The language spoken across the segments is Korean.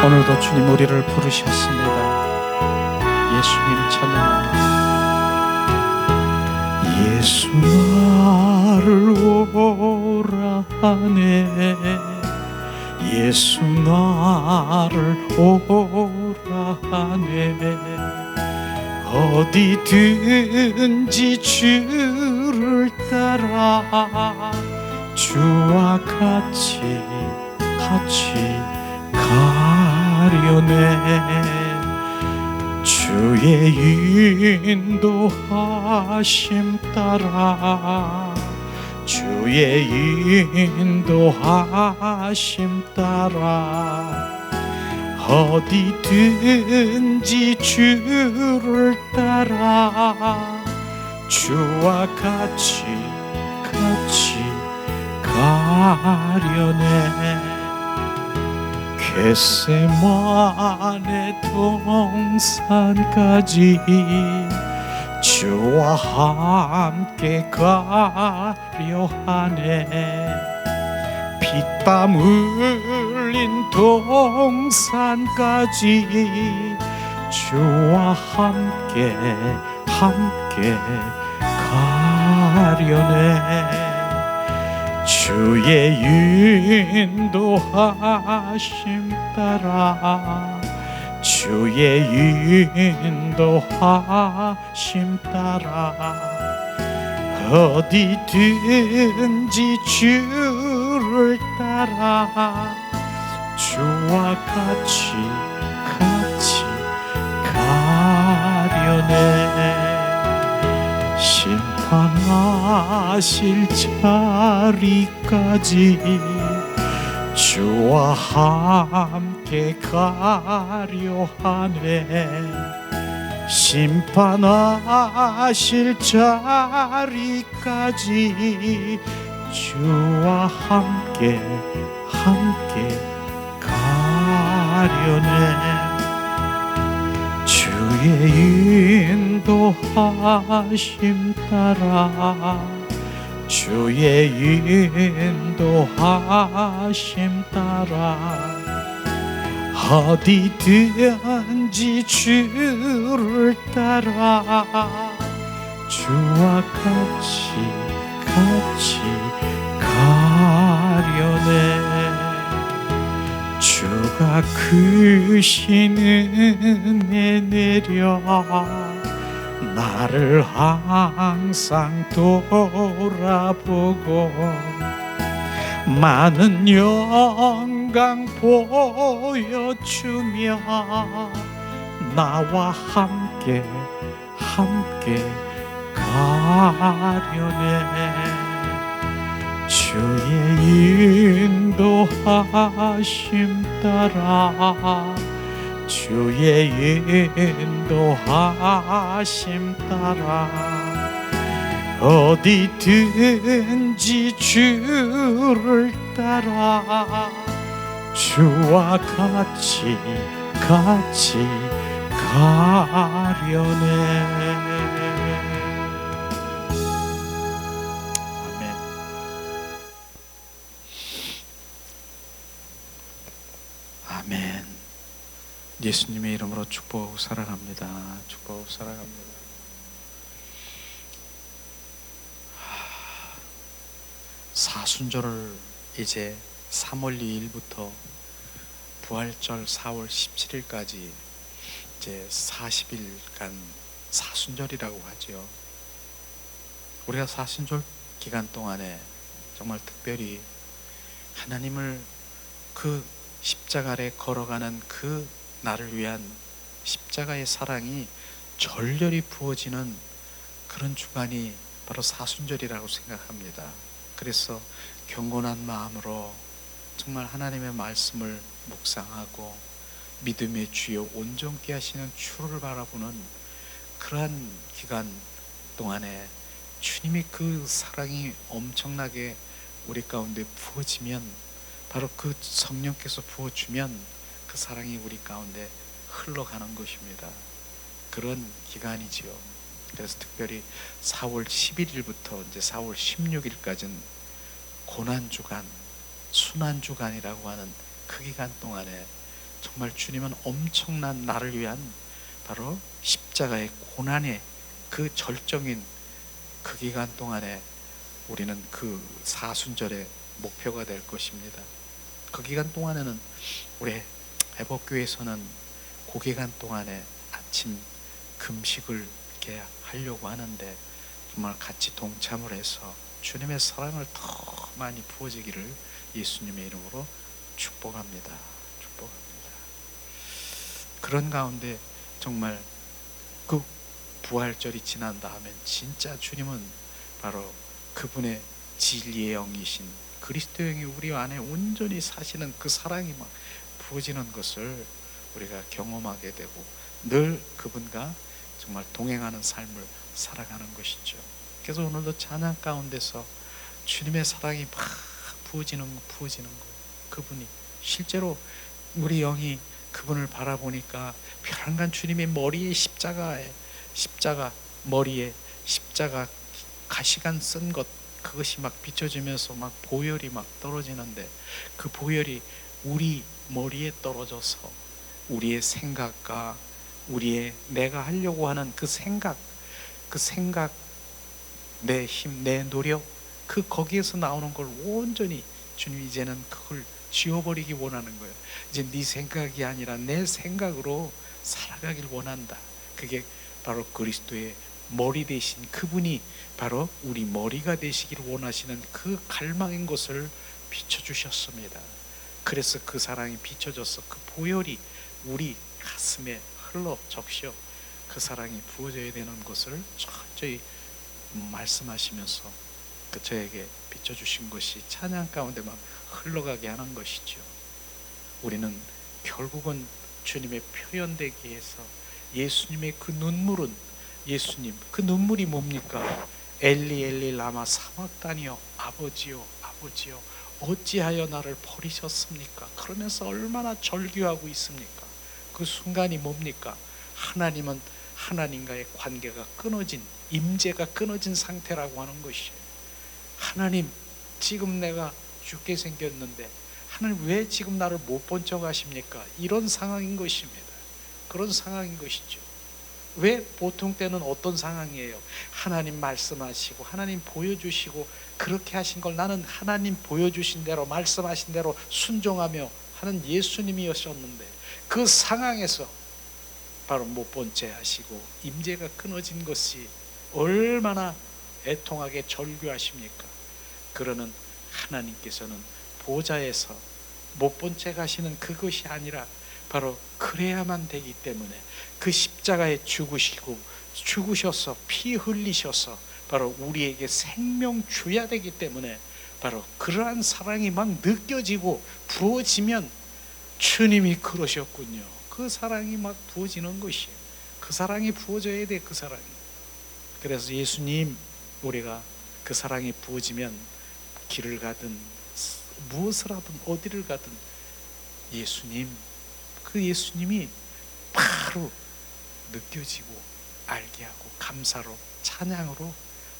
오늘도 주님 우리를 부르셨습니다. 예수님 찬양합니다. 예수 나를 오라 하네, 예수 나를 오라 하네. 어디든지 주를 따라 주와 같이 가려네. 주의 인도하심 따라, 주의 인도하심 따라 어디든지 주를 따라 주와 같이 가려네. 겟세마네 동산까지 주와 함께 가려 하네. 피땀 흘린 동산까지 주와 함께 가려네. 주의 인도하심 따라, 주의 인도하심 따라 어디든지 주를 따라 주와 같이 가려네. 심판하실 자리까지 주와 함께 가려 하네. 심판하실 자리까지 주와 함께 가려네. 주의 인도하심 따라, 주의 인도하심 따라 어디든지 주를 따라 주와 같이 가려네. 주가 크신 은혜 내려 나를 항상 돌아보고 많은 영광 보여주며 나와 함께 가려네. 주의 인도하심 따라, 주의 인도하심 따라 어디든지 주를 따라 주와 같이 가려네. 아멘. 예수님의 이름으로 축복하고 사랑합니다. 축복하고 사랑합니다. 사순절을 이제 3월 2일부터 부활절 4월 17일까지 이제 40일간 사순절이라고 하죠. 우리가 사순절 기간 동안에 정말 특별히 하나님을 그 십자가 아래 걸어가는 그 나를 위한 십자가의 사랑이 절렬히 부어지는 그런 주간이 바로 사순절이라고 생각합니다. 그래서 경건한 마음으로 정말 하나님의 말씀을 묵상하고 믿음의 주여 온전케 하시는 주를 바라보는 그러한 기간 동안에 주님의 그 사랑이 엄청나게 우리 가운데 부어지면, 바로 그 성령께서 부어주면 그 사랑이 우리 가운데 흘러가는 것입니다. 그런 기간이지요. 그래서 특별히 4월 11일부터 이제 4월 16일까지는 고난주간, 순환주간이라고 하는 그 기간 동안에 정말 주님은 엄청난 나를 위한 바로 십자가의 고난의 그 절정인 그 기간 동안에 우리는 그 사순절의 목표가 될 것입니다. 그 기간 동안에는 우리 회복교회에서는 그 기간 동안에 아침 금식을 이렇게 하려고 하는데 정말 같이 동참을 해서 주님의 사랑을 더 많이 부어지기를 예수님의 이름으로 축복합니다. 축복합니다. 그런 가운데 정말 그 부활절이 지난 다음엔 진짜 주님은 바로 그분의 진리의 영이신 그리스도의 영이 우리 안에 온전히 사시는 그 사랑이 막 부어지는 것을 우리가 경험하게 되고 늘 그분과 정말 동행하는 삶을 살아가는 것이죠. 그래서 오늘도 찬양 가운데서 주님의 사랑이 막 부어지는 거 그분이 실제로 우리 영이 그분을 바라보니까 별안간 주님의 머리에 십자가 머리에 십자가 가시관 쓴 것 그것이 막 비춰지면서 막 보혈이 막 떨어지는데 그 보혈이 우리 머리에 떨어져서 우리의 생각과 우리의 내가 하려고 하는 그 생각 내 힘, 내 노력 그 거기에서 나오는 걸 온전히 주님 이제는 그걸 지워버리기 원하는 거예요. 이제 네 생각이 아니라 내 생각으로 살아가길 원한다. 그게 바로 그리스도의 머리 대신 그분이 바로 우리 머리가 되시기를 원하시는 그 갈망인 것을 비춰주셨습니다. 그래서 그 사랑이 비춰져서 그 보혈이 우리 가슴에 흘러 적셔 그 사랑이 부어져야 되는 것을 철저히 말씀하시면서 그 저에게 비춰주신 것이 찬양 가운데 막 흘러가게 하는 것이죠. 우리는 결국은 주님의 표현되기 위해서 예수님의 그 눈물은 예수님 그 눈물이 뭡니까? 엘리 엘리 라마 사막다니요 아버지요 아버지요 어찌하여 나를 버리셨습니까? 그러면서 얼마나 절규하고 있습니까? 그 순간이 뭡니까? 하나님은 하나님과의 관계가 끊어진 임재가 끊어진 상태라고 하는 것이에요. 하나님 지금 내가 죽게 생겼는데 하나님 왜 지금 나를 못 본 척 하십니까? 이런 상황인 것입니다. 그런 상황인 것이죠. 왜 보통 때는 어떤 상황이에요? 하나님 말씀하시고 하나님 보여주시고 그렇게 하신 걸 나는 하나님 보여주신 대로 말씀하신 대로 순종하며 하는 예수님이었었는데 그 상황에서 바로 못 본 채 하시고 임재가 끊어진 것이 얼마나 애통하게 절규하십니까? 그러는 하나님께서는 보좌에서 못 본 채 가시는 그것이 아니라 바로 그래야만 되기 때문에 그 십자가에 죽으셔서 피 흘리셔서 바로 우리에게 생명 줘야 되기 때문에 바로 그러한 사랑이 막 느껴지고 부어지면 주님이 그러셨군요. 그 사랑이 막 부어지는 것이에요. 그 사랑이 부어져야 돼. 그 사랑이. 그래서 예수님 우리가 그 사랑이 부어지면 길을 가든 무엇을 하든 어디를 가든 예수님 그 예수님이 바로 느껴지고 알게 하고 감사로 찬양으로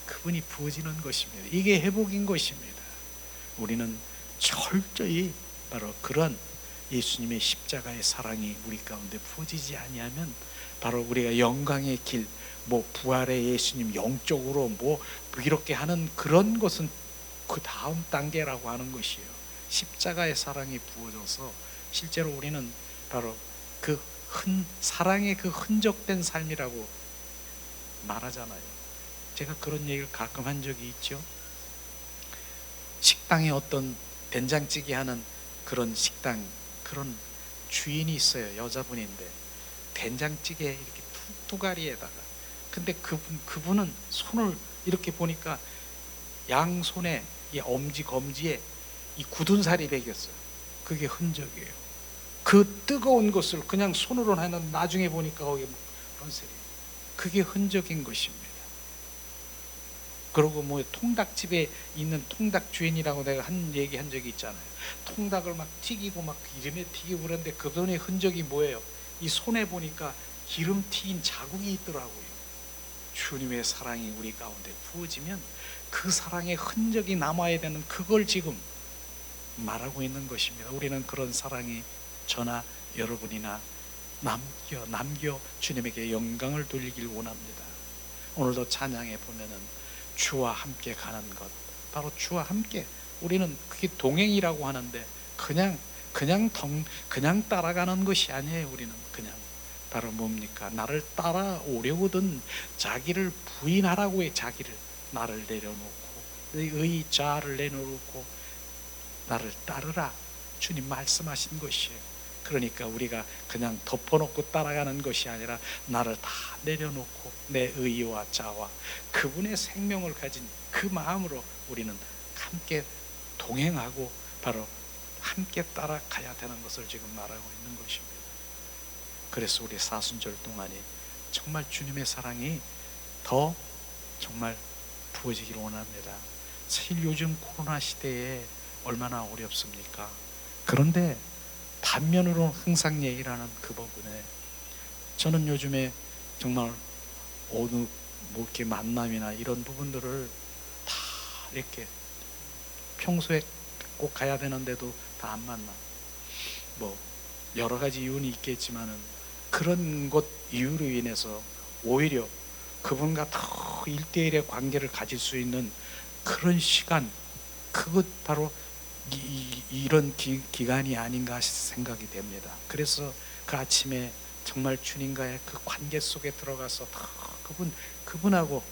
그분이 부어지는 것입니다. 이게 회복인 것입니다. 우리는 철저히 바로 그런 예수님의 십자가의 사랑이 우리 가운데 부어지지 아니하면 바로 우리가 영광의 길, 뭐 부활의 예수님 영적으로 뭐 이렇게 하는 그런 것은 그 다음 단계라고 하는 것이에요. 십자가의 사랑이 부어져서 실제로 우리는 바로 그 사랑의 그 흔적된 삶이라고 말하잖아요. 제가 그런 얘기를 가끔 한 적이 있죠. 식당에 어떤 된장찌개 하는 그런 식당 그런 주인이 있어요. 여자분인데 된장찌개 이렇게 뚜가리에다가 근데 그분은 손을 이렇게 보니까 양손에 이 엄지 검지에 이 굳은 살이 배겼어요. 그게 흔적이에요. 그 뜨거운 것을 그냥 손으로 하는 나중에 보니까 거기 그런 살이 그게 흔적인 것입니다. 그리고 뭐 통닭집에 있는 통닭 주인이라고 내가 얘기한 적이 있잖아요. 통닭을 막 튀기고 막 기름에 튀기고 그런데 그분의 흔적이 뭐예요? 이 손에 보니까 기름 튀긴 자국이 있더라고요. 주님의 사랑이 우리 가운데 부어지면 그 사랑의 흔적이 남아야 되는 그걸 지금 말하고 있는 것입니다. 우리는 그런 사랑이 저나 여러분이나 남겨 주님에게 영광을 돌리길 원합니다. 오늘도 찬양에 보면은 주와 함께 가는 것, 바로 주와 함께, 우리는 그게 동행이라고 하는데 그냥 따라가는 것이 아니에요. 우리는 그냥 바로 뭡니까? 나를 따라오려거든 자기를 부인하라고 해. 자기를, 나를 내려놓고 의 자아를 내려놓고 나를 따르라, 주님 말씀하신 것이에요. 그러니까 우리가 그냥 덮어놓고 따라가는 것이 아니라 나를 다 내려놓고 내 의와 자와 그분의 생명을 가진 그 마음으로 우리는 함께 동행하고 바로 함께 따라가야 되는 것을 지금 말하고 있는 것입니다. 그래서 우리 사순절 동안에 정말 주님의 사랑이 더 정말 부어지기를 원합니다. 사실 요즘 코로나 시대에 얼마나 어렵습니까? 그런데 반면으로 항상 얘기를 하는 그 부분에 저는 요즘에 정말 어느 이렇게 만남이나 이런 부분들을 다 이렇게 평소에 꼭 가야 되는데도 다 안 만나. 뭐 여러 가지 이유는 있겠지만은 그런 것 이유로 인해서 오히려 그분과 더 1대1의 관계를 가질 수 있는 그런 시간, 그것 바로 이런 기간이 아닌가 생각이 됩니다. 그래서 그 아침에 정말 주님과의 그 관계 속에 들어가서 더 그분하고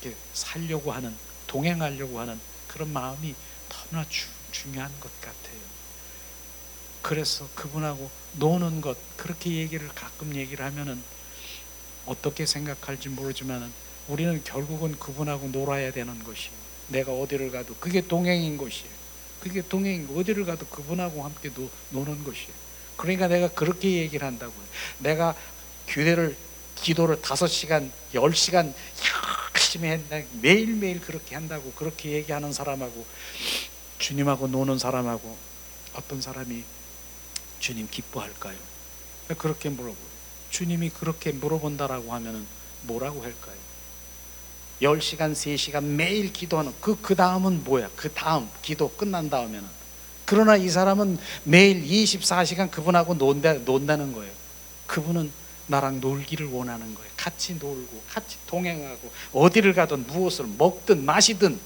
이렇게 살려고 하는, 동행하려고 하는 그런 마음이 너무나 중요한 것 같아요. 그래서 그분하고 노는 것, 그렇게 가끔 얘기를 하면은 어떻게 생각할지 모르지만은 우리는 결국은 그분하고 놀아야 되는 것이에요. 내가 어디를 가도 그게 동행인 것이에요. 그게 동행, 어디를 가도 그분하고 함께 노는 것이에요. 그러니까 내가 그렇게 얘기를 한다고요. 내가 기도를 5시간, 10시간 열심히 한다, 매일매일 그렇게 한다고, 그렇게 얘기하는 사람하고 주님하고 노는 사람하고 어떤 사람이 주님 기뻐할까요? 그렇게 물어보요. 주님이 그렇게 물어본다라고 하면은 뭐라고 할까요? 10시간, 3시간 매일 기도하는 그 다음은 뭐야? 그 다음 기도 끝난 다음에는, 그러나 이 사람은 매일 24시간 그분하고 논다는 거예요. 그분은 나랑 놀기를 원하는 거예요. 같이 놀고 같이 동행하고 어디를 가든 무엇을 먹든 마시든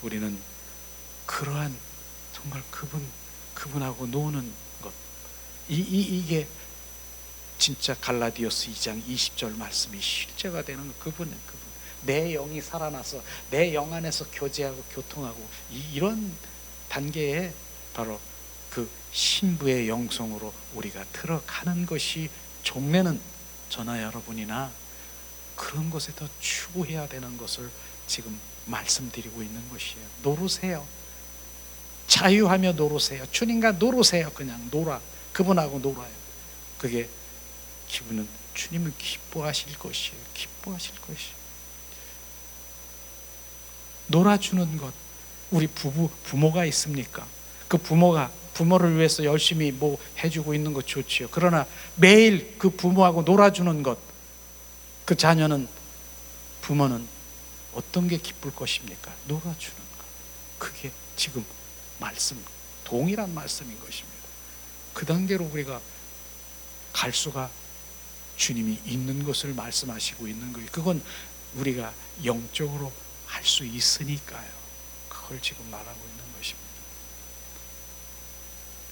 우리는 그러한 정말 그분하고 노는 것, 이게 진짜 갈라디아서 2장 20절 말씀이 실제가 되는 그분, 내 영이 살아나서 내 영 안에서 교제하고 교통하고 이런 단계에 바로 그 신부의 영성으로 우리가 들어가는 것이 종래는 저나 여러분이나 그런 것에 더 추구해야 되는 것을 지금 말씀드리고 있는 것이에요. 노르세요. 자유하며 노르세요. 주님과 노르세요. 그냥 놀아. 그분하고 놀아요. 그게 기분은 주님은 기뻐하실 것이에요. 기뻐하실 것이에요. 놀아주는 것. 우리 부모가 있습니까? 그 부모를 위해서 열심히 뭐 해주고 있는 것 좋지요. 그러나 매일 그 부모하고 놀아주는 것, 그 자녀는, 부모는 어떤 게 기쁠 것입니까? 놀아주는 것. 그게 지금 동일한 말씀인 것입니다. 그 단계로 우리가 갈 수가 주님이 있는 것을 말씀하시고 있는 거예요. 그건 우리가 영적으로 할 수 있으니까요. 그걸 지금 말하고 있는 것입니다.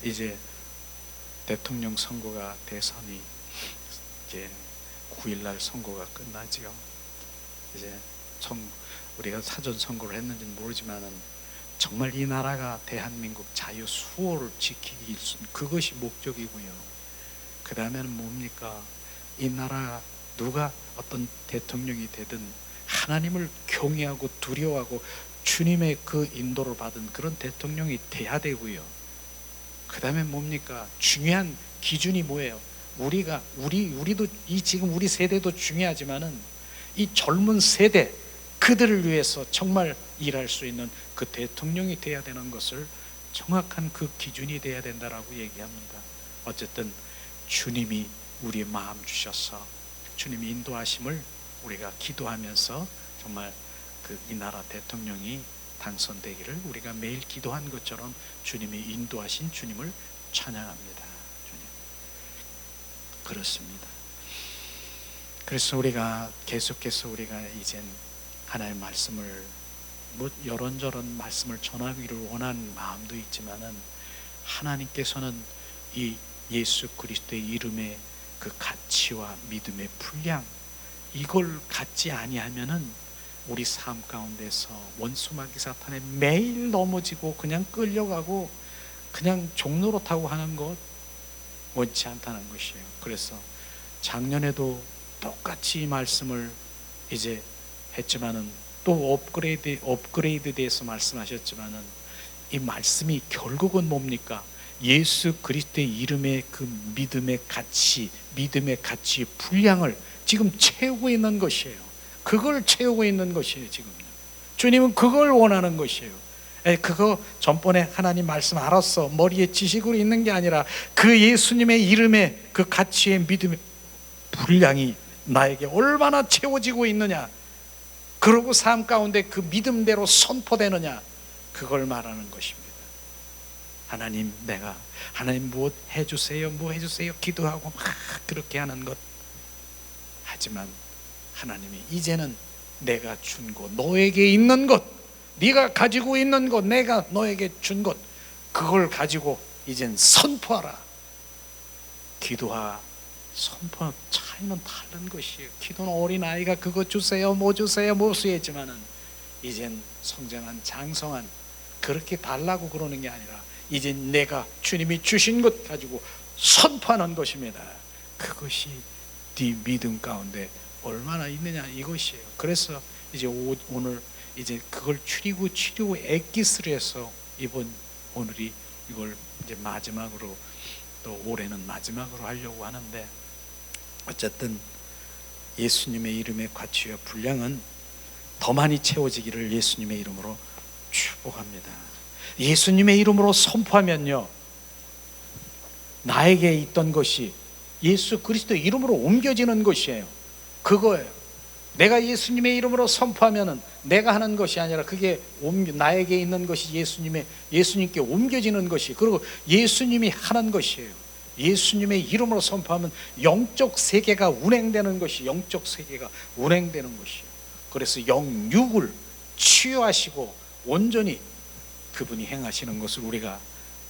이제 대통령 선거가, 대선이 이제 9일날 선거가 끝나지요. 이제 우리가 사전 선거를 했는지는 모르지만은 정말 이 나라가 대한민국 자유 수호를 지키기, 그것이 목적이고요. 그 다음에는 뭡니까? 이 나라 누가 어떤 대통령이 되든 하나님을 경외하고 두려워하고 주님의 그 인도를 받은 그런 대통령이 돼야 되고요. 그 다음에 뭡니까? 중요한 기준이 뭐예요? 우리도 지금 우리 세대도 중요하지만은 이 젊은 세대, 그들을 위해서 정말 일할 수 있는 그 대통령이 돼야 되는 것을 정확한 그 기준이 돼야 된다라고 얘기합니다. 어쨌든 주님이 우리의 마음 주셔서 주님이 인도하심을 우리가 기도하면서 정말 이 나라 대통령이 당선되기를 우리가 매일 기도한 것처럼 주님이 인도하신 주님을 찬양합니다. 주님. 그렇습니다. 그래서 우리가 계속해서 우리가 이젠 하나님의 말씀을 이런저런 말씀을 전하기를 원하는 마음도 있지만은 하나님께서는 이 예수 그리스도의 이름의 그 가치와 믿음의 분량, 이걸 갖지 아니하면은 우리 삶 가운데서 원수마귀 사탄에 매일 넘어지고 그냥 끌려가고 그냥 종로로 타고 하는 것 원치 않다는 것이에요. 그래서 작년에도 똑같이 이 말씀을 이제 했지만은 또 업그레이드 돼서 말씀하셨지만은 이 말씀이 결국은 뭡니까? 예수 그리스도의 이름의 그 믿음의 가치, 믿음의 가치의 분량을 지금 채우고 있는 것이에요. 그걸 채우고 있는 것이에요. 지금요. 주님은 그걸 원하는 것이에요. 그거 전번에 하나님 말씀 알았어, 머리에 지식으로 있는 게 아니라 그 예수님의 이름의 그 가치의 믿음의 분량이 나에게 얼마나 채워지고 있느냐, 그러고 삶 가운데 그 믿음대로 선포되느냐, 그걸 말하는 것입니다. 하나님, 내가 하나님 무엇 해주세요, 뭐 해주세요 기도하고 막 그렇게 하는 것. 하지만 하나님이 이제는 내가 준 것, 너에게 있는 것, 네가 가지고 있는 것, 내가 너에게 준 것, 그걸 가지고 이젠 선포하라. 기도와 선포 차이는 다른 것이에요. 기도는 어린아이가 그거 주세요, 뭐 주세요, 뭐 수했지만은 이젠 성장한 장성한 그렇게 달라고 그러는 게 아니라 이젠 내가 주님이 주신 것 가지고 선포하는 것입니다. 그것이 네 믿음 가운데 얼마나 있느냐, 이것이에요. 그래서 이제 오늘 이제 그걸 추리고 엑기스를 해서 오늘이 이걸 이제 마지막으로, 또 올해는 마지막으로 하려고 하는데, 어쨌든 예수님의 이름의 가치와 분량은 더 많이 채워지기를 예수님의 이름으로 축복합니다. 예수님의 이름으로 선포하면요, 나에게 있던 것이 예수 그리스도의 이름으로 옮겨지는 것이에요. 그거예요. 내가 예수님의 이름으로 선포하면은 내가 하는 것이 아니라 그게 나에게 있는 것이 예수님께 옮겨지는 것이, 그리고 예수님이 하는 것이에요. 예수님의 이름으로 선포하면 영적 세계가 운행되는 것이, 영적 세계가 운행되는 것이에요. 그래서 영육을 치유하시고 온전히 그분이 행하시는 것을 우리가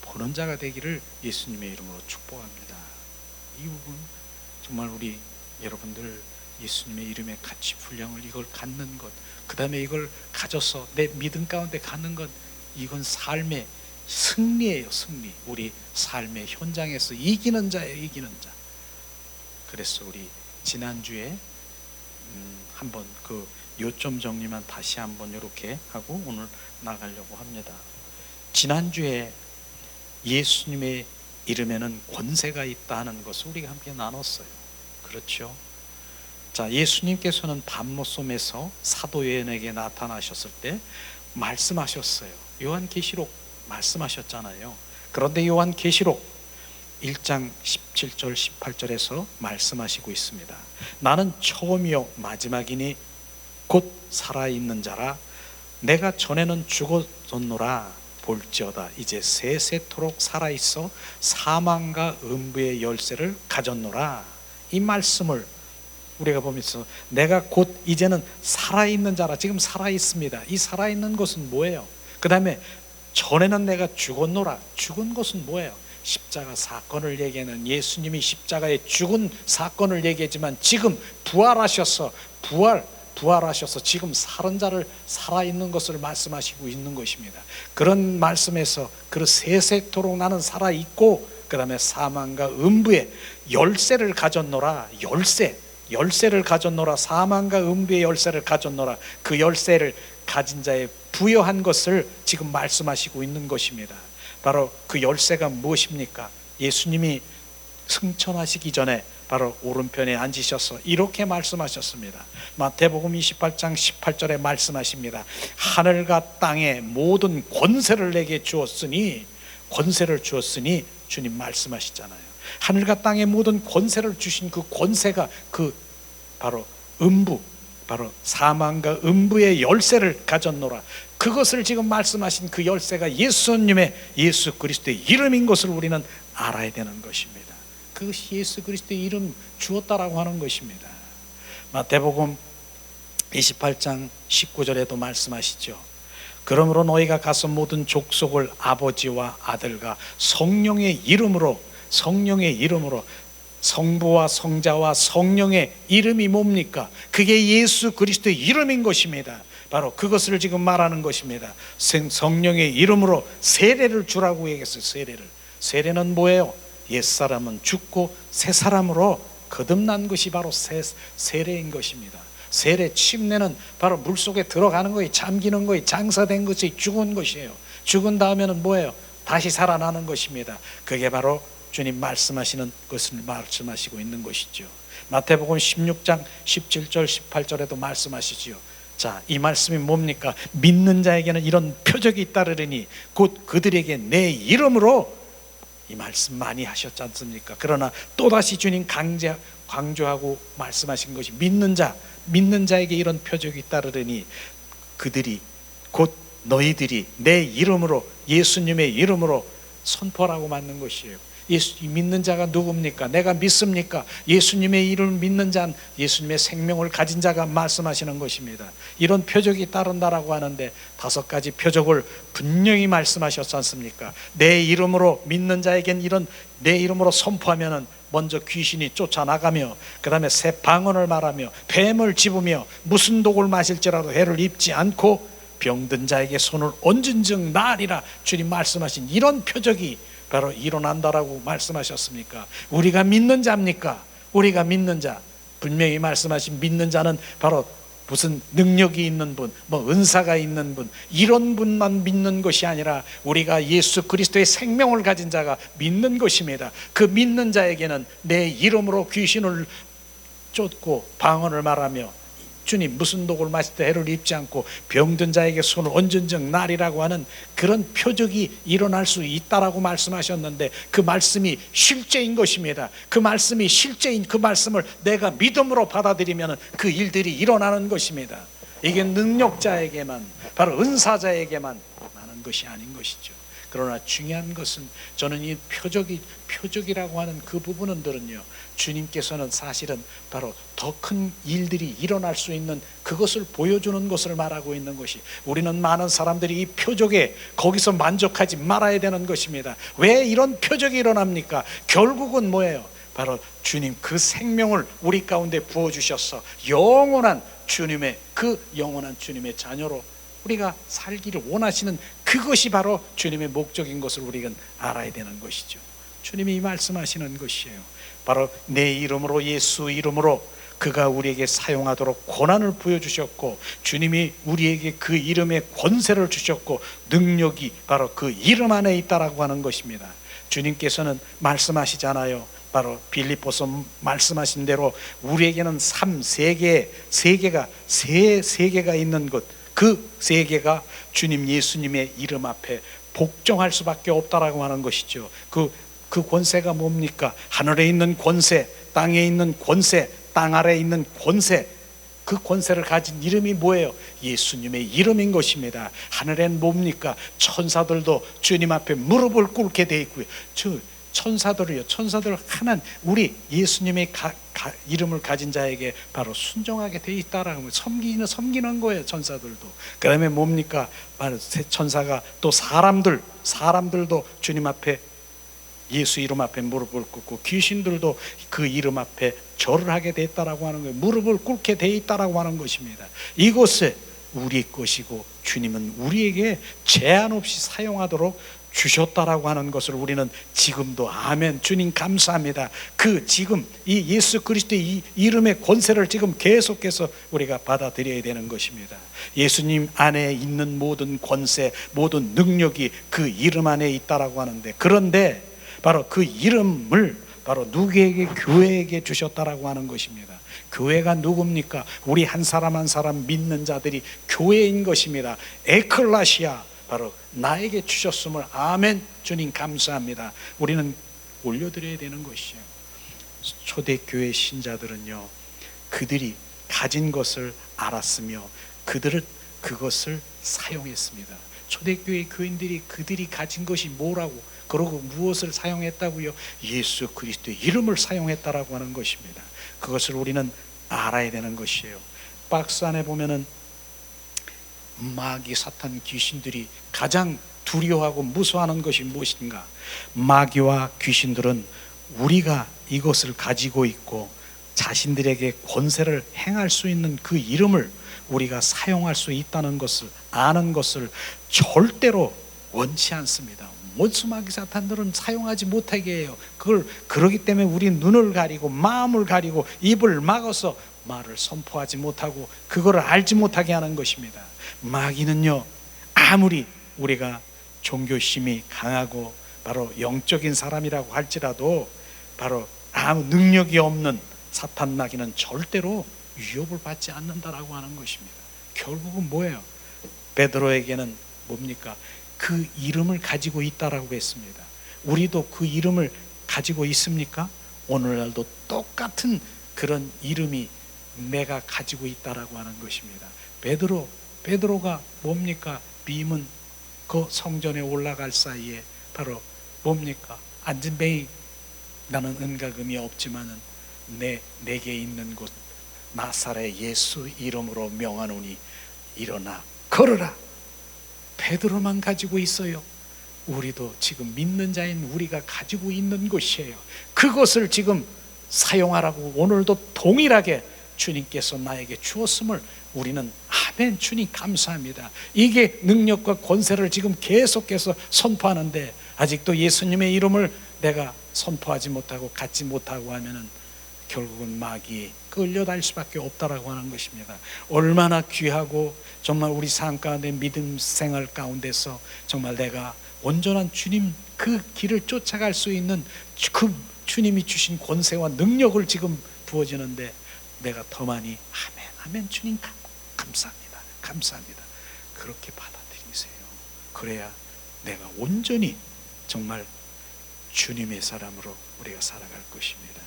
보는 자가 되기를 예수님의 이름으로 축복합니다. 이 부분 정말 우리 여러분들 예수님의 이름의 가치 분량을 이걸 갖는 것, 그 다음에 이걸 가져서 내 믿음 가운데 갖는 것, 이건 삶의 승리예요. 승리. 우리 삶의 현장에서 이기는 자예요. 이기는 자. 그래서 우리 지난주에 한번 그 요점 정리만 다시 한번 이렇게 하고 오늘 나가려고 합니다. 지난주에 예수님의 이름에는 권세가 있다 하는 것을 우리가 함께 나눴어요. 그렇죠? 자, 예수님께서는 밤모섬에서 사도 요한에게 나타나셨을 때 말씀하셨어요. 요한계시록 말씀하셨잖아요. 그런데 요한계시록 1장 17절 18절에서 말씀하시고 있습니다. 나는 처음이요 마지막이니 곧 살아있는 자라. 내가 전에는 죽었노라. 볼지어다 이제 세세토록 살아있어 사망과 음부의 열쇠를 가졌노라. 이 말씀을 우리가 보면서 내가 곧 이제는 살아있는 자라. 지금 살아있습니다. 이 살아있는 것은 뭐예요? 그 다음에 전에는 내가 죽었노라. 죽은 것은 뭐예요? 십자가 사건을 얘기하는, 예수님이 십자가에 죽은 사건을 얘기했지만 지금 부활하셔서 지금 살은 자를 살아있는 것을 말씀하시고 있는 것입니다. 그런 말씀에서 그 세세토록 나는 살아있고 그 다음에 사망과 음부의 열쇠를 가졌노라. 열쇠를 가졌노라. 사망과 음부의 열쇠를 가졌노라. 그 열쇠를 가진 자에 부여한 것을 지금 말씀하시고 있는 것입니다. 바로 그 열쇠가 무엇입니까? 예수님이 승천하시기 전에 바로 오른편에 앉으셔서 이렇게 말씀하셨습니다. 마태복음 28장 18절에 말씀하십니다. 하늘과 땅의 모든 권세를 내게 주었으니, 권세를 주었으니 주님 말씀하시잖아요. 하늘과 땅의 모든 권세를 주신 그 권세가 그 바로 음부, 바로 사망과 음부의 열쇠를 가졌노라. 그것을 지금 말씀하신 그 열쇠가 예수님의, 예수 그리스도의 이름인 것을 우리는 알아야 되는 것입니다. 그것이 예수 그리스도의 이름 주었다라고 하는 것입니다. 마태복음 28장 19절에도 말씀하시죠. 그러므로 너희가 가서 모든 족속을 아버지와 아들과 성령의 이름으로, 성부와 성자와 성령의 이름이 뭡니까? 그게 예수 그리스도의 이름인 것입니다. 바로 그것을 지금 말하는 것입니다. 성령의 이름으로 세례를 주라고 얘기했어요. 세례는 뭐예요? 옛사람은 죽고 새 사람으로 거듭난 것이 바로 세례인 것입니다. 세례, 침례는 바로 물속에 들어가는 거예요. 잠기는 거예요. 장사된 것이 죽은 것이에요. 죽은 다음에는 뭐예요? 다시 살아나는 것입니다. 그게 바로 주님 말씀하시는 것을 말씀하시고 있는 것이죠. 마태복음 16장 17절 18절에도 말씀하시지요. 자, 이 말씀이 뭡니까? 믿는 자에게는 이런 표적이 따르리니 곧 그들에게 내 이름으로, 이 말씀 많이 하셨지 않습니까? 그러나 또다시 주님 강조하고 말씀하신 것이 믿는 자에게 이런 표적이 따르리니 그들이, 곧 너희들이 내 이름으로, 예수님의 이름으로 선포라고 맞는 것이에요. 믿는 자가 누굽니까? 내가 믿습니까? 예수님의 이름을 믿는 자는 예수님의 생명을 가진 자가 말씀하시는 것입니다. 이런 표적이 따른다라고 하는데 5가지 표적을 분명히 말씀하셨지 않습니까? 내 이름으로 믿는 자에겐 이런, 내 이름으로 선포하면은 먼저 귀신이 쫓아나가며, 그 다음에 새 방언을 말하며, 뱀을 집으며, 무슨 독을 마실지라도 해를 입지 않고 병든 자에게 손을 얹은 즉 나으리라. 주님 말씀하신 이런 표적이 바로 일어난다라고 말씀하셨습니까? 우리가 믿는 자입니까? 우리가 믿는 자, 분명히 말씀하신 믿는 자는 바로 무슨 능력이 있는 분, 뭐 은사가 있는 분, 이런 분만 믿는 것이 아니라 우리가 예수 그리스도의 생명을 가진 자가 믿는 것입니다. 그 믿는 자에게는 내 이름으로 귀신을 쫓고 방언을 말하며, 주님 무슨 독을 마실 때 해를 입지 않고 병든 자에게 손을 얹은 즉 나리라고 하는 그런 표적이 일어날 수 있다라고 말씀하셨는데, 그 말씀이 실제인 것입니다. 그 말씀이 실제인 그 말씀을 내가 믿음으로 받아들이면 그 일들이 일어나는 것입니다. 이게 능력자에게만, 바로 은사자에게만 나는 것이 아닌 것이죠. 그러나 중요한 것은, 저는 이 표적이라고 하는 그 부분들은요, 주님께서는 사실은 바로 더 큰 일들이 일어날 수 있는 그것을 보여주는 것을 말하고 있는 것이, 우리는 많은 사람들이 이 표적에 거기서 만족하지 말아야 되는 것입니다. 왜 이런 표적이 일어납니까? 결국은 뭐예요? 바로 주님 그 생명을 우리 가운데 부어주셔서 영원한 주님의, 그 영원한 주님의 자녀로 우리가 살기를 원하시는 그것이 바로 주님의 목적인 것을 우리가 알아야 되는 것이죠. 주님이 말씀하시는 것이에요. 바로 내 이름으로, 예수 이름으로 그가 우리에게 사용하도록 권한을 부여주셨고, 주님이 우리에게 그 이름의 권세를 주셨고, 능력이 바로 그 이름 안에 있다라고 하는 것입니다. 주님께서는 말씀하시잖아요. 바로 빌립보서 말씀하신 대로 우리에게는 세 개가 있는 것, 그 세 개가 주님 예수님의 이름 앞에 복종할 수밖에 없다라고 하는 것이죠. 그 권세가 뭡니까? 하늘에 있는 권세, 땅에 있는 권세, 땅 아래에 있는 권세, 그 권세를 가진 이름이 뭐예요? 예수님의 이름인 것입니다. 하늘엔 뭡니까? 천사들도 주님 앞에 무릎을 꿇게 돼 있고요. 천사들 하나는 우리 예수님의 이름을 가진 자에게 바로 순종하게 돼 있다라는 거예요. 섬기는 거예요. 천사들도. 그 다음에 뭡니까? 바로 천사가 또 사람들도 주님 앞에, 예수 이름 앞에 무릎을 꿇고, 귀신들도 그 이름 앞에 절을 하게 돼 있다라고 하는 거예요. 무릎을 꿇게 돼 있다라고 하는 것입니다. 이곳에 우리 것이고, 주님은 우리에게 제한 없이 사용하도록 주셨다라고 하는 것을 우리는 지금도, 아멘, 주님 감사합니다. 그 지금 이 예수 그리스도의 이 이름의 권세를 지금 계속해서 우리가 받아들여야 되는 것입니다. 예수님 안에 있는 모든 권세, 모든 능력이 그 이름 안에 있다라고 하는데, 그런데 바로 그 이름을 바로 누구에게? 교회에게 주셨다라고 하는 것입니다. 교회가 누굽니까? 우리 한 사람 한 사람 믿는 자들이 교회인 것입니다. 에클라시아, 바로 나에게 주셨음을, 아멘, 주님 감사합니다. 우리는 올려드려야 되는 것이에요. 초대교회 신자들은요, 그들이 가진 것을 알았으며 그들은 그것을 사용했습니다. 초대교회 교인들이 그들이 가진 것이 뭐라고, 그러고 무엇을 사용했다고요? 예수 그리스도의 이름을 사용했다라고 하는 것입니다. 그것을 우리는 알아야 되는 것이에요. 박스 안에 보면은 마귀, 사탄, 귀신들이 가장 두려워하고 무서워하는 것이 무엇인가? 마귀와 귀신들은 우리가 이것을 가지고 있고 자신들에게 권세를 행할 수 있는 그 이름을 우리가 사용할 수 있다는 것을 아는 것을 절대로 원치 않습니다. 원수마귀 사탄들은 사용하지 못하게 해요. 그러기 때문에 우리 눈을 가리고 마음을 가리고 입을 막아서 말을 선포하지 못하고 그거를 알지 못하게 하는 것입니다. 마귀는요, 아무리 우리가 종교심이 강하고 바로 영적인 사람이라고 할지라도 바로 아무 능력이 없는 사탄 마귀는 절대로 위협을 받지 않는다라고 하는 것입니다. 결국은 뭐예요? 베드로에게는 뭡니까? 그 이름을 가지고 있다라고 했습니다. 우리도 그 이름을 가지고 있습니까? 오늘날도 똑같은 그런 이름이 내가 가지고 있다라고 하는 것입니다. 베드로가 뭡니까? 빔은 그 성전에 올라갈 사이에 바로 뭡니까? 안진뱅이, 나는 은가금이 없지만은 내게 있는 곳 나사렛 예수 이름으로 명하노니 일어나 걸어라. 베드로만 가지고 있어요. 우리도 지금 믿는 자인 우리가 가지고 있는 것이에요. 그것을 지금 사용하라고 오늘도 동일하게 주님께서 나에게 주었음을 우리는 아멘, 주님 감사합니다. 이게 능력과 권세를 지금 계속해서 선포하는데 아직도 예수님의 이름을 내가 선포하지 못하고 갖지 못하고 하면은 결국은 마귀에 끌려다닐 수밖에 없다라고 하는 것입니다. 얼마나 귀하고 정말 우리 삶 가운데 믿음 생활 가운데서 정말 내가 온전한 주님 그 길을 쫓아갈 수 있는 그 주님이 주신 권세와 능력을 지금 부어지는데 내가 더 많이 아멘, 아멘, 주님 감사합니다, 감사합니다, 그렇게 받아들이세요. 그래야 내가 온전히 정말 주님의 사람으로 우리가 살아갈 것입니다.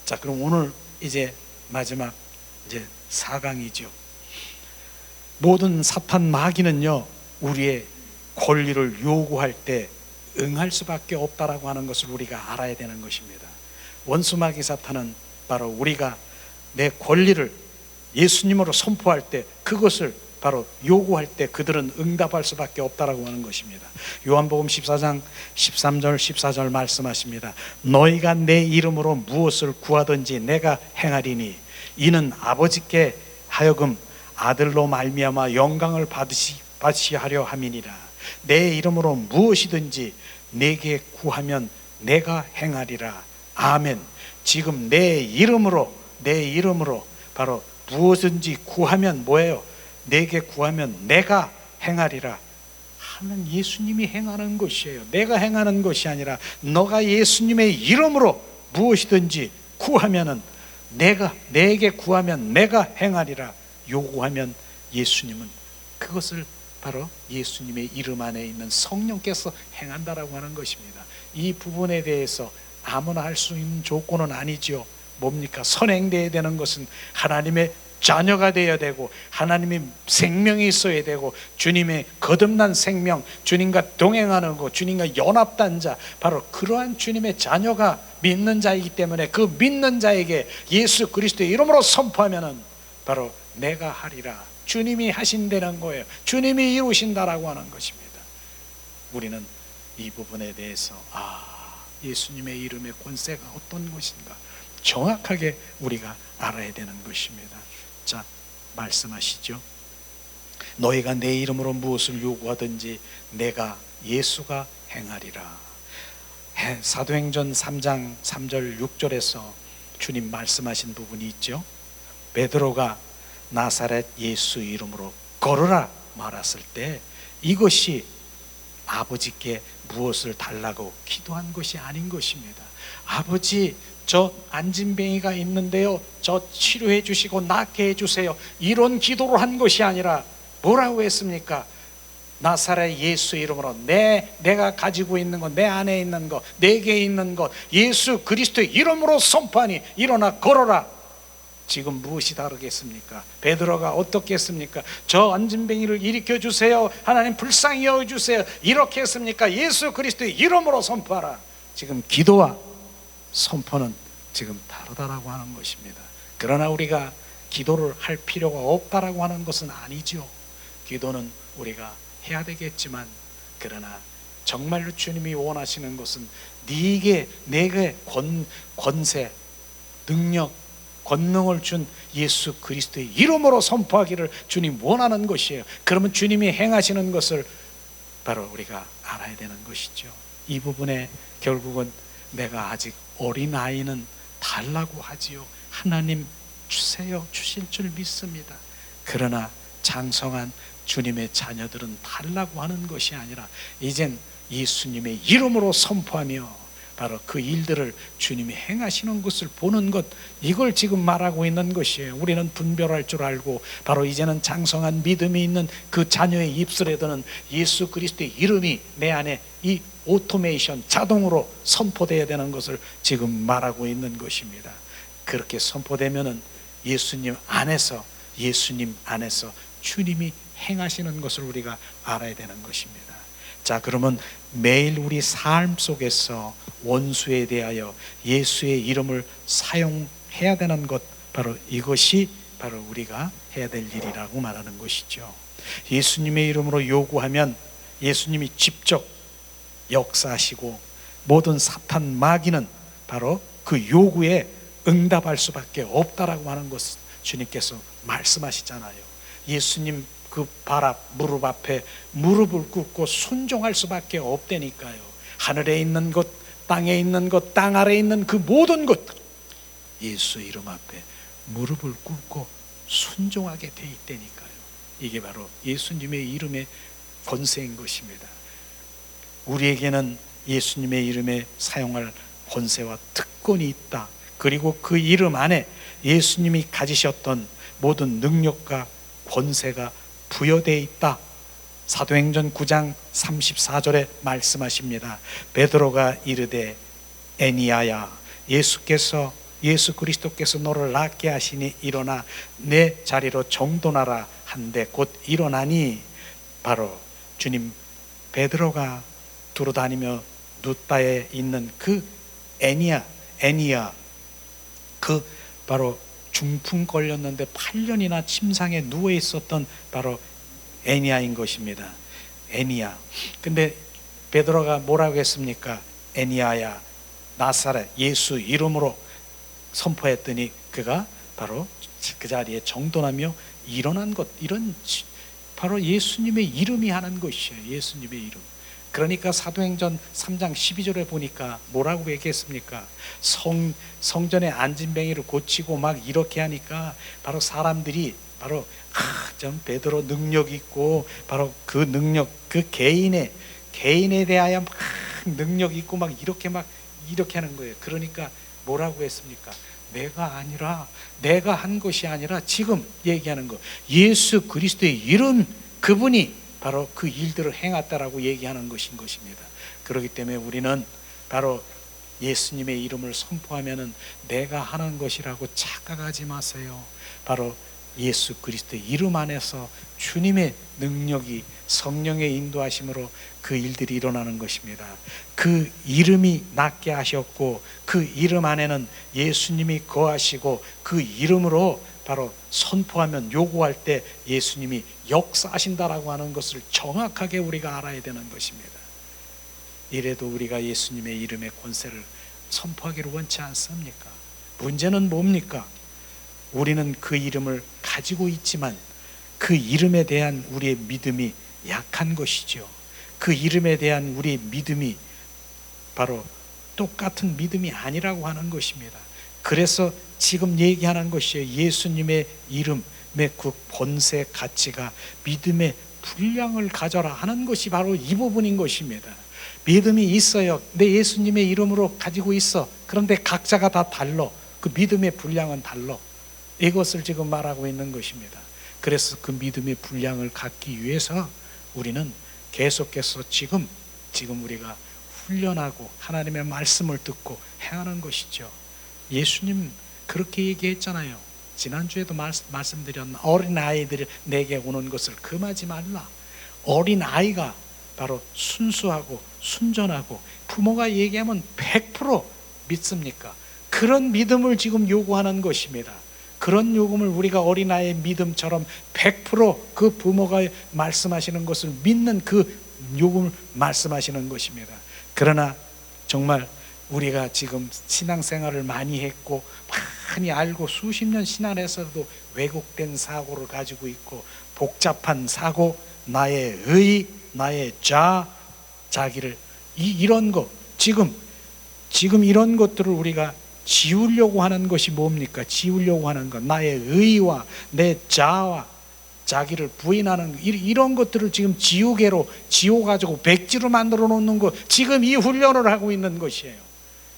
자, 그럼 오늘 이제 마지막 이제 4강이죠. 모든 사탄 마귀는요, 우리의 권리를 요구할 때 응할 수밖에 없다라고 하는 것을 우리가 알아야 되는 것입니다. 원수 마귀 사탄은 바로 우리가 내 권리를 예수님으로 선포할 때 그것을 바로 요구할 때 그들은 응답할 수밖에 없다라고 하는 것입니다. 요한복음 14장 13절 14절 말씀하십니다. 너희가 내 이름으로 무엇을 구하든지 내가 행하리니 이는 아버지께 하여금 아들로 말미암아 영광을 받으시하려 함이니라. 내 이름으로 무엇이든지 내게 구하면 내가 행하리라. 아멘. 지금 내 이름으로 바로 무엇든지 구하면 뭐예요? 내게 구하면 내가 행하리라 하는 예수님이 행하는 것이에요. 내가 행하는 것이 아니라 너가 예수님의 이름으로 무엇이든지 구하면은 내게 구하면 내가 행하리라 요구하면 예수님은 그것을 바로 예수님의 이름 안에 있는 성령께서 행한다라고 하는 것입니다. 이 부분에 대해서 아무나 할 수 있는 조건은 아니죠. 뭡니까? 선행되어야 되는 것은 하나님의 자녀가 되어야 되고 하나님의 생명이 있어야 되고 주님의 거듭난 생명, 주님과 동행하는 것, 주님과 연합된 자, 바로 그러한 주님의 자녀가 믿는 자이기 때문에 그 믿는 자에게 예수 그리스도의 이름으로 선포하면은 바로 내가 하리라. 주님이 하신다는 거예요. 주님이 이루신다라고 하는 것입니다. 우리는 이 부분에 대해서 예수님의 이름의 권세가 어떤 것인가 정확하게 우리가 알아야 되는 것입니다. 자, 말씀하시죠. 너희가 내 이름으로 무엇을 요구하든지 내가 예수가 행하리라. 사도행전 3장 3절 6절에서 주님 말씀하신 부분이 있죠. 베드로가 나사렛 예수 이름으로 걸어라 말했을 때 이것이 아버지께 무엇을 달라고 기도한 것이 아닌 것입니다. 아버지, 저 안진뱅이가 있는데요, 저 치료해 주시고 낫게 해 주세요, 이런 기도를 한 것이 아니라 뭐라고 했습니까? 나사렛 예수 이름으로 내가 가지고 있는 것, 내 안에 있는 것, 내게 있는 것 예수 그리스도의 이름으로 선포하니 일어나 걸어라. 지금 무엇이 다르겠습니까? 베드로가 어떻게 했습니까? 저 안진뱅이를 일으켜 주세요, 하나님 불쌍히 여겨주세요, 이렇게 했습니까? 예수 그리스도의 이름으로 선포하라. 지금 기도와 선포는 지금 다르다라고 하는 것입니다. 그러나 우리가 기도를 할 필요가 없다라고 하는 것은 아니죠. 기도는 우리가 해야 되겠지만, 그러나 정말로 주님이 원하시는 것은 내게 권세, 능력, 권능을 준 예수 그리스도의 이름으로 선포하기를 주님 원하는 것이에요. 그러면 주님이 행하시는 것을 바로 우리가 알아야 되는 것이죠. 이 부분에 결국은 내가 아직 어린아이는 달라고 하지요. 하나님 주세요, 주실 줄 믿습니다. 그러나 장성한 주님의 자녀들은 달라고 하는 것이 아니라 이젠 예수님의 이름으로 선포하며 바로 그 일들을 주님이 행하시는 것을 보는 것, 이걸 지금 말하고 있는 것이에요. 우리는 분별할 줄 알고 바로 이제는 장성한 믿음이 있는 그 자녀의 입술에 드는 예수 그리스도의 이름이 내 안에 이 오토메이션, 자동으로 선포되어야 되는 것을 지금 말하고 있는 것입니다. 그렇게 선포되면은 예수님 안에서 주님이 행하시는 것을 우리가 알아야 되는 것입니다. 자, 그러면 매일 우리 삶 속에서 원수에 대하여 예수의 이름을 사용해야 되는 것, 바로 이것이 바로 우리가 해야 될 일이라고 말하는 것이죠. 예수님의 이름으로 요구하면 예수님이 직접 역사하시고 모든 사탄 마귀는 바로 그 요구에 응답할 수밖에 없다라고 하는 것을 주님께서 말씀하시잖아요. 예수님 그 발 앞, 무릎 앞에 무릎을 꿇고 순종할 수밖에 없다니까요. 하늘에 있는 것, 땅에 있는 것, 땅 아래에 있는 그 모든 것, 예수 이름 앞에 무릎을 꿇고 순종하게 돼 있다니까요. 이게 바로 예수님의 이름의 권세인 것입니다. 우리에게는 예수님의 이름에 사용할 권세와 특권이 있다. 그리고 그 이름 안에 예수님이 가지셨던 모든 능력과 권세가 부여되어 있다. 사도행전 9장 34절에 말씀하십니다. 베드로가 이르되 애니야야, 예수 그리스도께서 너를 낫게 하시니 일어나 내 자리로 정돈하라 한데 곧 일어나니, 바로 주님 베드로가 두루다니며 룻다에 있는 그 애니야, 그 바로 중풍 걸렸는데 8년이나 침상에 누워 있었던 바로 애니야인 것입니다. 애니야. 근데 베드로가 뭐라고 했습니까? 애니야야, 나사렛 예수 이름으로 선포했더니 그가 바로 그 자리에 정돈하며 일어난 것, 이런 바로 예수님의 이름이 하는 것이에요. 예수님의 이름. 그러니까 사도행전 3장 12절에 보니까 뭐라고 얘기했습니까? 성전에 안진뱅이를 고치고 막 이렇게 하니까 바로 사람들이 바로 좀 베드로 능력 있고, 바로 그 능력, 그 개인에 대하여 막 능력 있고 막 이렇게 하는 거예요. 그러니까 뭐라고 했습니까? 내가 한 것이 아니라 지금 얘기하는 거, 예수 그리스도의 이름, 그분이 바로 그 일들을 행했다라고 얘기하는 것인 것입니다. 그렇기 때문에 우리는 바로 예수님의 이름을 선포하면은 내가 하는 것이라고 착각하지 마세요. 바로 예수 그리스도의 이름 안에서 주님의 능력이, 성령의 인도하심으로 그 일들이 일어나는 것입니다. 그 이름이 낫게 하셨고 그 이름 안에는 예수님이 거하시고 그 이름으로 바로 선포하면, 요구할 때 예수님이 역사하신다라고 하는 것을 정확하게 우리가 알아야 되는 것입니다. 이래도 우리가 예수님의 이름의 권세를 선포하기를 원치 않습니까? 문제는 뭡니까? 우리는 그 이름을 가지고 있지만 그 이름에 대한 우리의 믿음이 약한 것이죠. 그 이름에 대한 우리의 믿음이 바로 똑같은 믿음이 아니라고 하는 것입니다. 그래서 지금 얘기하는 것이에요. 예수님의 이름의 그 권세 가치가 믿음의 분량을 가져라 하는 것이 바로 이 부분인 것입니다. 믿음이 있어요. 내 예수님의 이름으로 가지고 있어. 그런데 각자가 다 달라. 그 믿음의 분량은 달라. 이것을 지금 말하고 있는 것입니다. 그래서 그 믿음의 분량을 갖기 위해서 우리는 계속해서 지금 우리가 훈련하고 하나님의 말씀을 듣고 행하는 것이죠. 예수님 그렇게 얘기했잖아요. 지난주에도 말씀드렸나, 어린아이들이 내게 오는 것을 금하지 말라. 어린아이가 바로 순수하고 순전하고 부모가 얘기하면 100% 믿습니까? 그런 믿음을 지금 요구하는 것입니다. 그런 요금을 우리가 어린아이의 믿음처럼 100% 부모가 말씀하시는 것을 믿는 요금을 말씀하시는 것입니다. 그러나 정말 우리가 지금 신앙생활을 많이 했고 많이 알고 수십 년 신앙에서도 왜곡된 사고를 가지고 있고 복잡한 사고, 나의 의, 나의 자기를 이런 거 지금 이런 것들을 우리가 지우려고 하는 것이 뭡니까? 지우려고 하는 것, 나의 의와 내 자와 자기를 부인하는 이런 것들을 지금 지워가지고 백지로 만들어 놓는 것, 지금 이 훈련을 하고 있는 것이에요.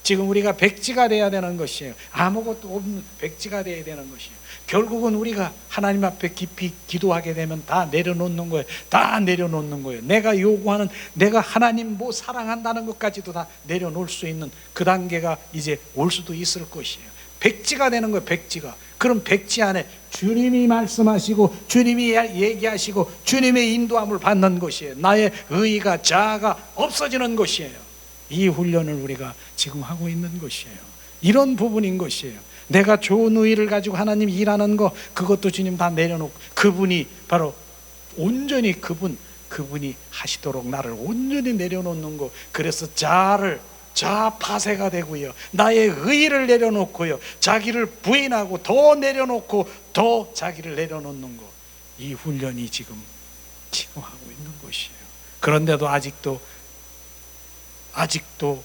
지금 우리가 백지가 돼야 되는 것이에요. 아무것도 없는 백지가 돼야 되는 것이에요. 결국은 우리가 하나님 앞에 깊이 기도하게 되면 다 내려놓는 거예요. 다 내려놓는 거예요. 내가 요구하는, 내가 하나님 사랑한다는 것까지도 다 내려놓을 수 있는 그 단계가 이제 올 수도 있을 것이에요. 백지가 되는 거예요. 백지가. 그럼 백지 안에 주님이 말씀하시고 주님이 얘기하시고 주님의 인도함을 받는 것이에요. 나의 의가 자아가 없어지는 것이에요. 이 훈련을 우리가 지금 하고 있는 것이에요. 이런 부분인 것이에요. 내가 좋은 의를 가지고 하나님 일하는 거, 그것도 주님 다 내려놓고 그분이 바로 온전히 그분이 하시도록 나를 온전히 내려놓는 거. 그래서 자아 파쇄가 되고요, 나의 의를 내려놓고요, 자기를 부인하고 더 내려놓고 더 자기를 내려놓는 거. 이 훈련이 지금 하고 있는 것이에요. 그런데도 아직도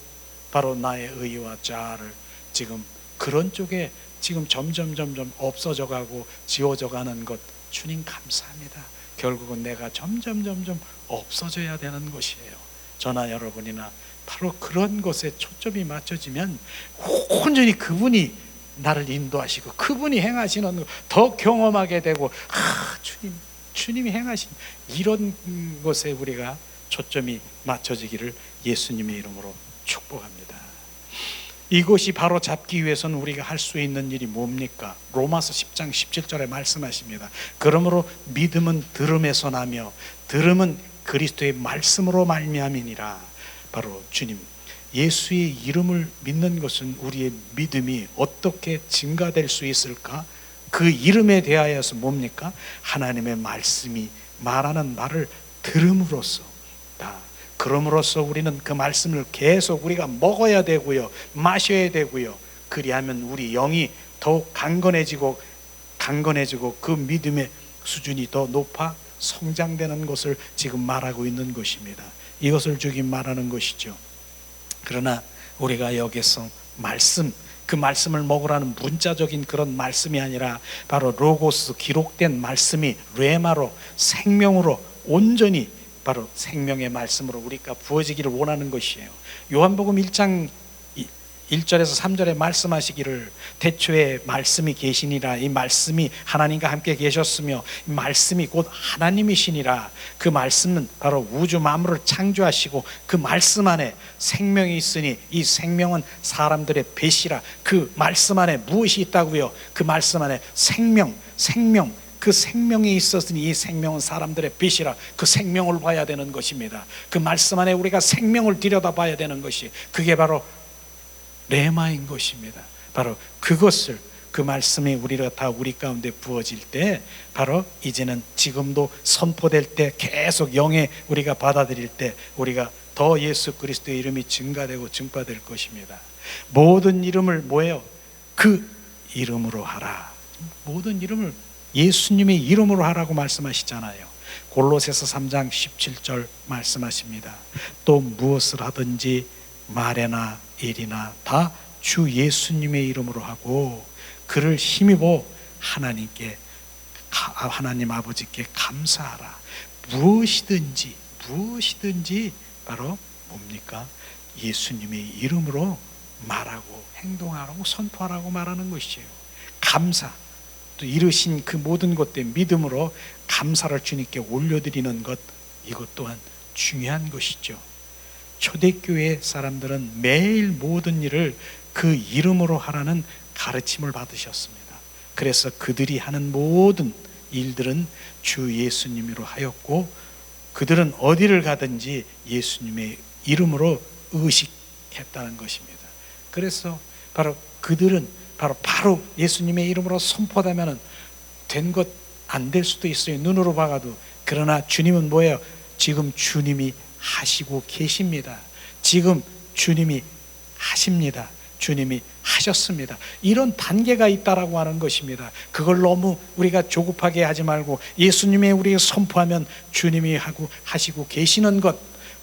바로 나의 의와 자아를 지금 그런 쪽에 지금 점점 없어져 가고 지워져 가는 것, 주님 감사합니다. 결국은 내가 점점 없어져야 되는 것이에요. 저나 여러분이나 바로 그런 것에 초점이 맞춰지면 온전히 그분이 나를 인도하시고 그분이 행하시는 것 더 경험하게 되고, 주님이 행하신 이런 것에 우리가 초점이 맞춰지기를 예수님의 이름으로 축복합니다. 이것이 바로 잡기 위해서는 우리가 할 수 있는 일이 뭡니까? 로마서 10장 17절에 말씀하십니다. 그러므로 믿음은 들음에서 나며 들음은 그리스도의 말씀으로 말미암이니라. 바로 주님 예수의 이름을 믿는 것은 우리의 믿음이 어떻게 증가될 수 있을까? 그 이름에 대하여서 뭡니까? 하나님의 말씀이 말하는 말을 들음으로써 그럼으로써 우리는 그 말씀을 계속 우리가 먹어야 되고요, 마셔야 되고요. 그리하면 우리 영이 더욱 강건해지고 그 믿음의 수준이 더 높아 성장되는 것을 지금 말하고 있는 것입니다. 이것을 주님 말하는 것이죠. 그러나 우리가 여기서 그 말씀을 먹으라는 문자적인 그런 말씀이 아니라 바로 로고스, 기록된 말씀이 레마로, 생명으로 온전히 바로 생명의 말씀으로 우리가 부어지기를 원하는 것이에요. 요한복음 1장 1절에서 3절에 말씀하시기를 태초에 말씀이 계시니라. 이 말씀이 하나님과 함께 계셨으며 이 말씀이 곧 하나님이시니라. 그 말씀은 바로 우주 만물을 창조하시고 그 말씀 안에 생명이 있으니 이 생명은 사람들의 배시라. 그 말씀 안에 무엇이 있다고요? 그 말씀 안에 생명, 그 생명이 있었으니 이 생명은 사람들의 빛이라. 그 생명을 봐야 되는 것입니다. 그 말씀 안에 우리가 생명을 들여다봐야 되는 것이, 그게 바로 레마인 것입니다. 바로 그것을, 그 말씀이 우리 가운데 부어질 때, 바로 이제는 지금도 선포될 때, 계속 영에 우리가 받아들일 때 우리가 더 예수 그리스도의 이름이 증가되고 증가될 것입니다. 모든 이름을 뭐예요? 그 이름으로 하라. 모든 이름을 예수님의 이름으로 하라고 말씀하시잖아요. 골로새서 3장 17절 말씀하십니다. 또 무엇을 하든지 말이나 일이나 다 주 예수님의 이름으로 하고 그를 힘입어 하나님 아버지께 감사하라. 무엇이든지 바로 뭡니까? 예수님의 이름으로 말하고 행동하라고 선포하라고 말하는 것이에요. 감사, 또 이루신 그 모든 것 때문에 믿음으로 감사를 주님께 올려드리는 것, 이것 또한 중요한 것이죠. 초대교회 사람들은 매일 모든 일을 그 이름으로 하라는 가르침을 받으셨습니다. 그래서 그들이 하는 모든 일들은 주 예수님으로 하였고 그들은 어디를 가든지 예수님의 이름으로 의식했다는 것입니다. 그래서 바로 그들은 바로 예수님의 이름으로 선포하면 된 것 안 될 수도 있어요. 눈으로 봐가도. 그러나 주님은 뭐예요? 지금 주님이 하시고 계십니다. 지금 주님이 하십니다. 주님이 하셨습니다. 이런 단계가 있다라고 하는 것입니다. 그걸 너무 우리가 조급하게 하지 말고 예수님의 우리가 선포하면 주님이 하시고 계시는 것,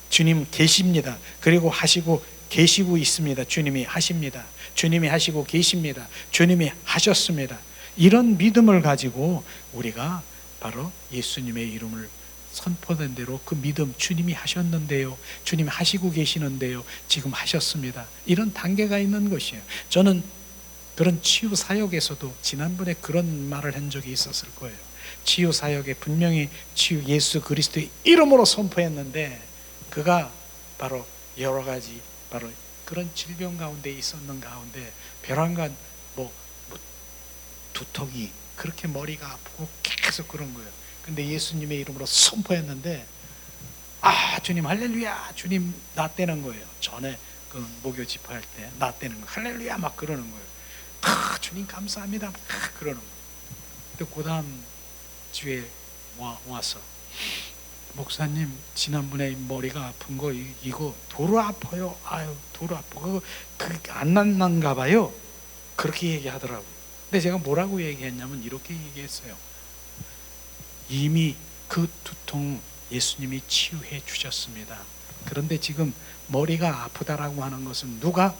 주님 계십니다. 그리고 하시고 계시고 있습니다. 주님이 하십니다. 주님이 하시고 계십니다. 주님이 하셨습니다. 이런 믿음을 가지고 우리가 바로 예수님의 이름을 선포된 대로 그 믿음, 주님이 하셨는데요, 주님이 하시고 계시는데요, 지금 하셨습니다. 이런 단계가 있는 것이에요. 저는 그런 치유 사역에서도 지난번에 그런 말을 한 적이 있었을 거예요. 치유 사역에 분명히 치유 예수 그리스도의 이름으로 선포했는데 그가 바로 여러 가지 바로 그런 질병 가운데 있었는 가운데 벼랑간 두통이 그렇게 머리가 아프고 계속 그런 거예요. 근데 예수님의 이름으로 선포했는데 주님 할렐루야, 주님 낫대는 거예요. 전에 그 목요 집회할 때 낫대는 거, 할렐루야 막 그러는 거예요. 주님 감사합니다 막 그러는 거예요. 또 그 다음 주에 와서 목사님 지난번에 머리가 아픈 거 이거 도로 아파요. 도로 아파. 그거 안 낫는가 봐요. 그렇게 얘기하더라고요. 근데 제가 뭐라고 얘기했냐면 이렇게 얘기했어요. 이미 그 두통 예수님이 치유해 주셨습니다. 그런데 지금 머리가 아프다라고 하는 것은 누가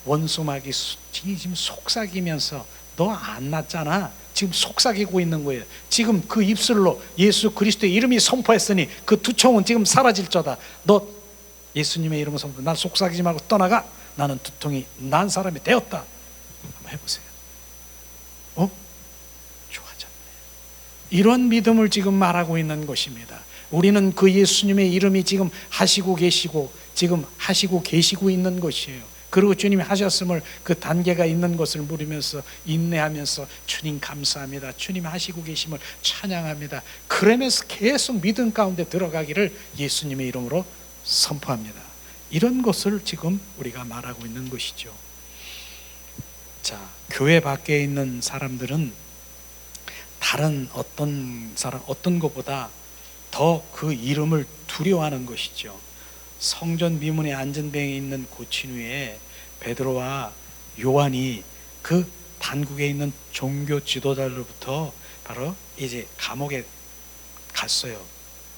원수마귀 지금 속삭이면서 너 안 낫잖아. 지금 속삭이고 있는 거예요. 지금 그 입술로 예수 그리스도의 이름이 선포했으니 그 두통은 지금 사라질 거다. 너 예수님의 이름을 선포. 난 속삭이지 말고 떠나가. 나는 두통이 난 사람이 되었다. 한번 해보세요. 좋아졌네. 이런 믿음을 지금 말하고 있는 것입니다. 우리는 그 예수님의 이름이 지금 하시고 계시고 지금 하시고 계시고 있는 것이에요. 그리고 주님이 하셨음을 그 단계가 있는 것을 물으면서 인내하면서 주님 감사합니다. 주님 하시고 계심을 찬양합니다. 그러면서 계속 믿음 가운데 들어가기를 예수님의 이름으로 선포합니다. 이런 것을 지금 우리가 말하고 있는 것이죠. 자, 교회 밖에 있는 사람들은 다른 어떤 것보다 더 그 이름을 두려워하는 것이죠. 성전 미문에 앉은 데 있는 고친 후에 베드로와 요한이 그 단국에 있는 종교 지도자로부터 바로 이제 감옥에 갔어요.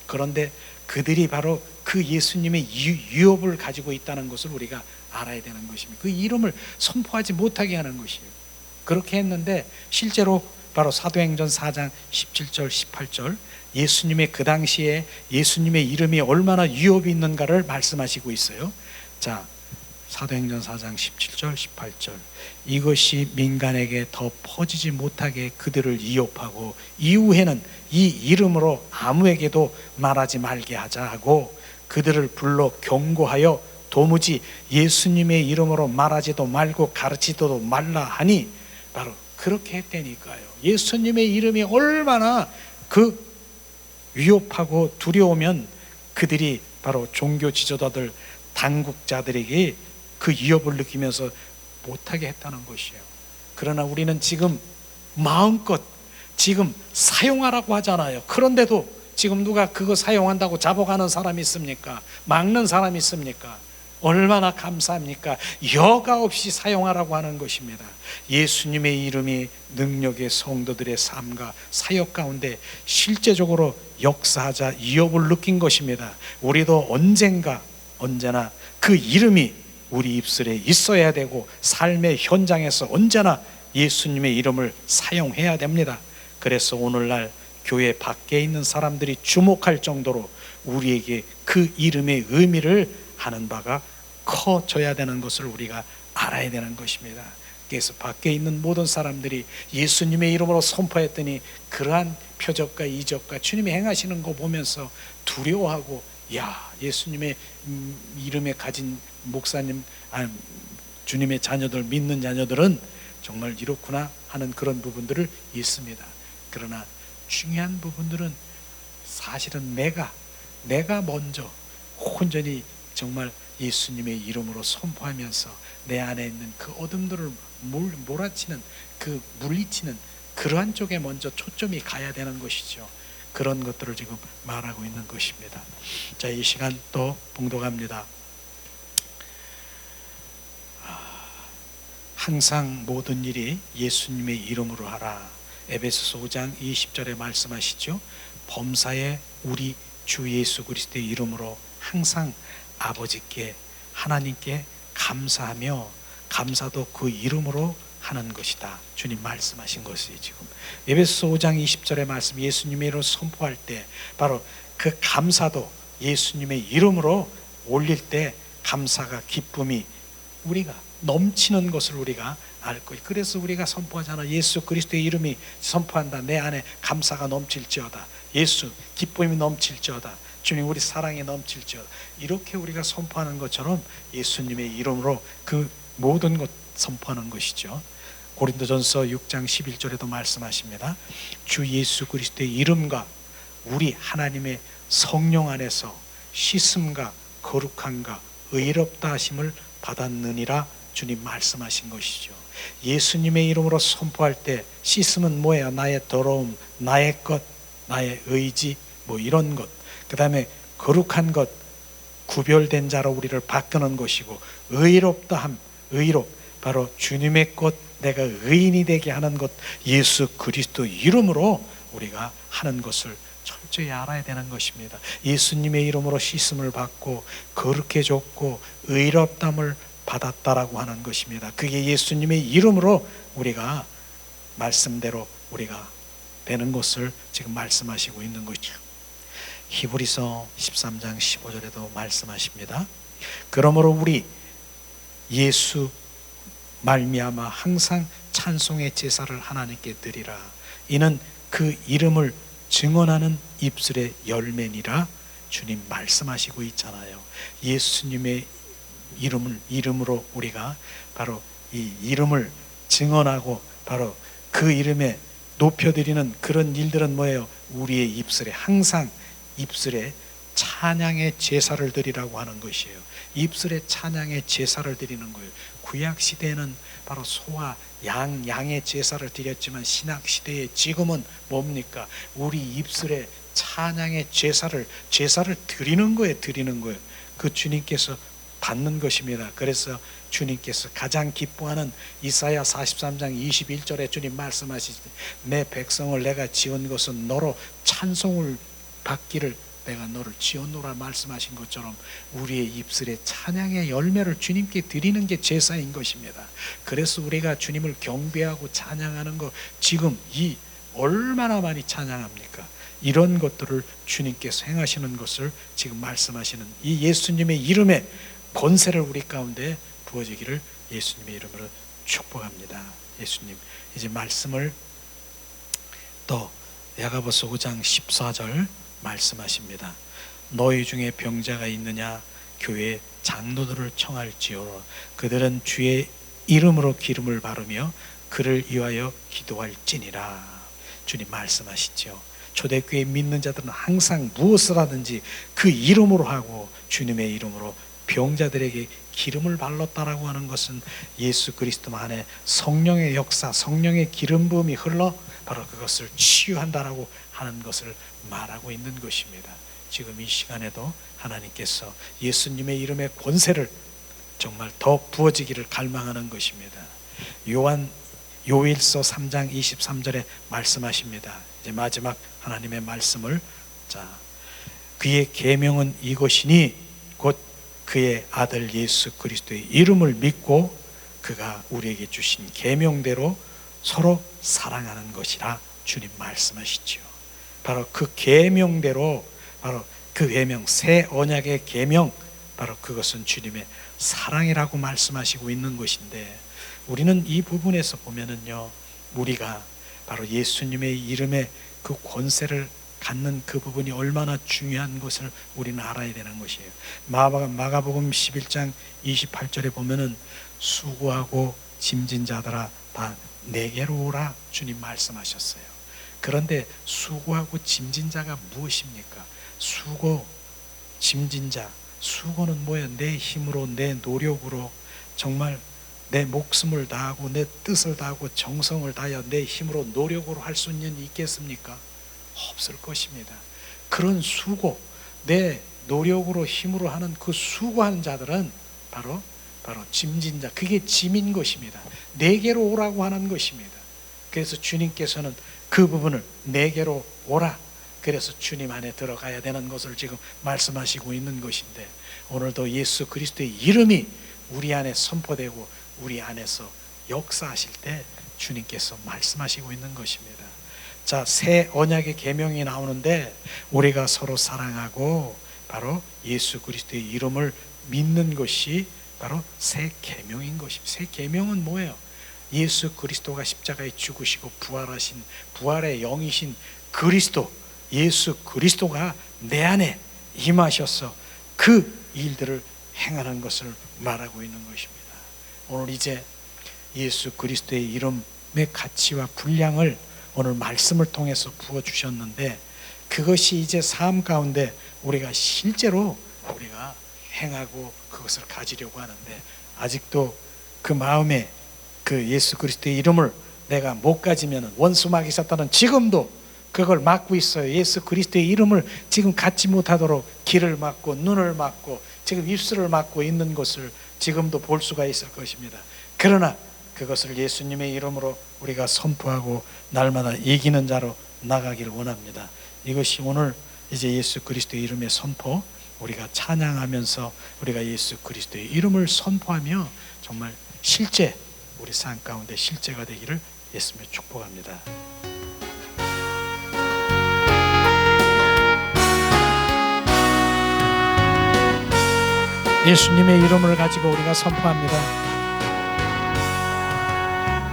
그런데 그들이 바로 그 예수님의 유업을 가지고 있다는 것을 우리가 알아야 되는 것입니다. 그 이름을 선포하지 못하게 하는 것이에요. 그렇게 했는데 실제로 바로 사도행전 4장 17절 18절 예수님의 그 당시에 예수님의 이름이 얼마나 위협이 있는가를 말씀하시고 있어요. 자, 사도행전 4장 17절 18절 이것이 민간에게 더 퍼지지 못하게 그들을 위협하고 이후에는 이 이름으로 아무에게도 말하지 말게 하자 하고 그들을 불러 경고하여 도무지 예수님의 이름으로 말하지도 말고 가르치지도 말라 하니 바로 그렇게 했다니까요. 예수님의 이름이 얼마나 그 위협하고 두려우면 그들이 바로 종교 지도자들 당국자들에게 그 위협을 느끼면서 못하게 했다는 것이에요. 그러나 우리는 지금 마음껏 지금 사용하라고 하잖아요. 그런데도 지금 누가 그거 사용한다고 잡아가는 사람이 있습니까? 막는 사람이 있습니까? 얼마나 감사합니까? 여과 없이 사용하라고 하는 것입니다. 예수님의 이름이 능력의 성도들의 삶과 사역 가운데 실제적으로 역사하자 위협을 느낀 것입니다. 우리도 언제나 그 이름이 우리 입술에 있어야 되고 삶의 현장에서 언제나 예수님의 이름을 사용해야 됩니다. 그래서 오늘날 교회 밖에 있는 사람들이 주목할 정도로 우리에게 그 이름의 의미를 하는 바가 커져야 되는 것을 우리가 알아야 되는 것입니다. 그래서 밖에 있는 모든 사람들이 예수님의 이름으로 선포했더니 그러한 표적과 이적과 주님이 행하시는 거 보면서 두려워하고 예수님의 이름에 가진 목사님 주님의 자녀들 믿는 자녀들은 정말 이렇구나 하는 그런 부분들을 있습니다. 그러나 중요한 부분들은 사실은 내가 먼저 온전히 정말 예수님의 이름으로 선포하면서 내 안에 있는 그 어둠들을 몰아치는, 그 물리치는 그러한 쪽에 먼저 초점이 가야 되는 것이죠. 그런 것들을 지금 말하고 있는 것입니다. 자, 이 시간 또 봉독합니다. 항상 모든 일이 예수님의 이름으로 하라. 에베소서 5장 20절에 말씀하시죠. 범사에 우리 주 예수 그리스도의 이름으로 항상 아버지께 하나님께 감사하며 감사도 그 이름으로 하는 것이다. 주님 말씀하신 것이 지금 에베소서 5장 20절의 말씀, 예수님의 이름으로 선포할 때 바로 그 감사도 예수님의 이름으로 올릴 때 감사가, 기쁨이 우리가 넘치는 것을 우리가 알 거예요. 그래서 우리가 선포하잖아. 예수 그리스도의 이름이 선포한다. 내 안에 감사가 넘칠지어다. 예수 기쁨이 넘칠지어다. 주님 우리 사랑이 넘칠지어다. 이렇게 우리가 선포하는 것처럼 예수님의 이름으로 그 모든 것 선포하는 것이죠. 고린도전서 6장 11절에도 말씀하십니다. 주 예수 그리스도의 이름과 우리 하나님의 성령 안에서 씻음과 거룩함과 의롭다 하심을 받았느니라 주님 말씀하신 것이죠. 예수님의 이름으로 선포할 때 씻음은 뭐예요? 나의 더러움, 나의 것, 나의 의지, 뭐 이런 것. 그 다음에 거룩한 것, 구별된 자로 우리를 바꾸는 것이고, 의롭다함, 의롭, 바로 주님의 것, 내가 의인이 되게 하는 것, 예수 그리스도 이름으로 우리가 하는 것을 철저히 알아야 되는 것입니다. 예수님의 이름으로 씻음을 받고 거룩해졌고 의롭담을 받았다라고 하는 것입니다. 그게 예수님의 이름으로 우리가 말씀대로 우리가 되는 것을 지금 말씀하시고 있는 것이죠. 히브리서 13장 15절에도 말씀하십니다. 그러므로 우리 예수 말미암아 항상 찬송의 제사를 하나님께 드리라. 이는 그 이름을 증언하는 입술의 열매니라 주님 말씀하시고 있잖아요. 예수님의 이름으로 우리가 바로 이 이름을 증언하고 바로 그 이름에 높여드리는 그런 일들은 뭐예요? 우리의 입술에, 항상 입술에 찬양의 제사를 드리라고 하는 것이에요. 입술에 찬양의 제사를 드리는 거예요. 구약 시대에는 바로 소와 양의 제사를 드렸지만 신약 시대에 지금은 뭡니까? 우리 입술에 찬양의 제사를 드리는 거예요. 그 주님께서 받는 것입니다. 그래서 주님께서 가장 기뻐하는 이사야 43장 21절에 주님 말씀하시지, 내 백성을 내가 지은 것은 너로 찬송을 받기를 내가 너를 지었노라 말씀하신 것처럼 우리의 입술에 찬양의 열매를 주님께 드리는 게 제사인 것입니다. 그래서 우리가 주님을 경배하고 찬양하는 거 지금 이 얼마나 많이 찬양합니까? 이런 것들을 주님께서 행하시는 것을 지금 말씀하시는 이 예수님의 이름에 권세를 우리 가운데 부어지기를 예수님의 이름으로 축복합니다. 예수님, 이제 말씀을 또 야고보서 5장 14절 말씀하십니다. 너희 중에 병자가 있느냐? 교회 장로들을 청할지어로 그들은 주의 이름으로 기름을 바르며 그를 위하여 기도할지니라. 주님 말씀하시죠. 초대교회 믿는 자들은 항상 무엇을 하든지 그 이름으로 하고 주님의 이름으로 병자들에게 기름을 발랐다라고 하는 것은 예수 그리스도 안에 성령의 역사, 성령의 기름 부음이 흘러 바로 그것을 치유한다라고 하는 것을 말하고 있는 것입니다. 지금 이 시간에도 하나님께서 예수님의 이름의 권세를 정말 더 부어지기를 갈망하는 것입니다. 요일서 3장 23절에 말씀하십니다. 이제 마지막 하나님의 말씀을, 그의 계명은 이것이니 곧 그의 아들 예수 그리스도의 이름을 믿고 그가 우리에게 주신 계명대로 서로 사랑하는 것이라 주님 말씀하시죠. 바로 그 계명대로, 바로 그 계명, 새 언약의 계명, 바로 그것은 주님의 사랑이라고 말씀하시고 있는 것인데, 우리는 이 부분에서 보면은요, 우리가 바로 예수님의 이름에 그 권세를 갖는 그 부분이 얼마나 중요한 것을 우리는 알아야 되는 것이에요. 마가복음 11장 28절에 보면은 수고하고 짐진 자들아 다 내게로 오라 주님 말씀하셨어요. 그런데 수고하고 짐진 자가 무엇입니까? 수고, 짐진 자. 수고는 뭐예요? 내 힘으로, 내 노력으로 정말 내 목숨을 다하고 내 뜻을 다하고 정성을 다하여 내 힘으로 노력으로 할 수 있겠습니까? 없을 것입니다. 그런 수고, 내 노력으로 힘으로 하는 그 수고하는 자들은 바로 짐진 자, 그게 짐인 것입니다. 내게로 오라고 하는 것입니다. 그래서 주님께서는 그 부분을 내게로 오라, 그래서 주님 안에 들어가야 되는 것을 지금 말씀하시고 있는 것인데, 오늘도 예수 그리스도의 이름이 우리 안에 선포되고 우리 안에서 역사하실 때 주님께서 말씀하시고 있는 것입니다. 자, 새 언약의 계명이 나오는데 우리가 서로 사랑하고 바로 예수 그리스도의 이름을 믿는 것이 바로 새 계명인 것입니다. 새 계명은 뭐예요? 예수 그리스도가 십자가에 죽으시고 부활하신 부활의 영이신 그리스도, 예수 그리스도가 내 안에 임하셔서 그 일들을 행하는 것을 말하고 있는 것입니다. 오늘 이제 예수 그리스도의 이름의 가치와 분량을 오늘 말씀을 통해서 부어주셨는데, 그것이 이제 삶 가운데 우리가 실제로 우리가 행하고 그것을 가지려고 하는데, 아직도 그 마음에 그 예수 그리스도의 이름을 내가 못 가지면 원수 마귀 사탄은 지금도 그걸 막고 있어요. 예수 그리스도의 이름을 지금 갖지 못하도록 귀를 막고 눈을 막고 지금 입술을 막고 있는 것을 지금도 볼 수가 있을 것입니다. 그러나 그것을 예수님의 이름으로 우리가 선포하고 날마다 이기는 자로 나가기를 원합니다. 이것이 오늘 이제 예수 그리스도의 이름의 선포, 우리가 찬양하면서 우리가 예수 그리스도의 이름을 선포하며 정말 실제 우리 삶 가운데 실제가 되기를 예수님의 축복합니다. 예수님의 이름을 가지고 우리가 선포합니다.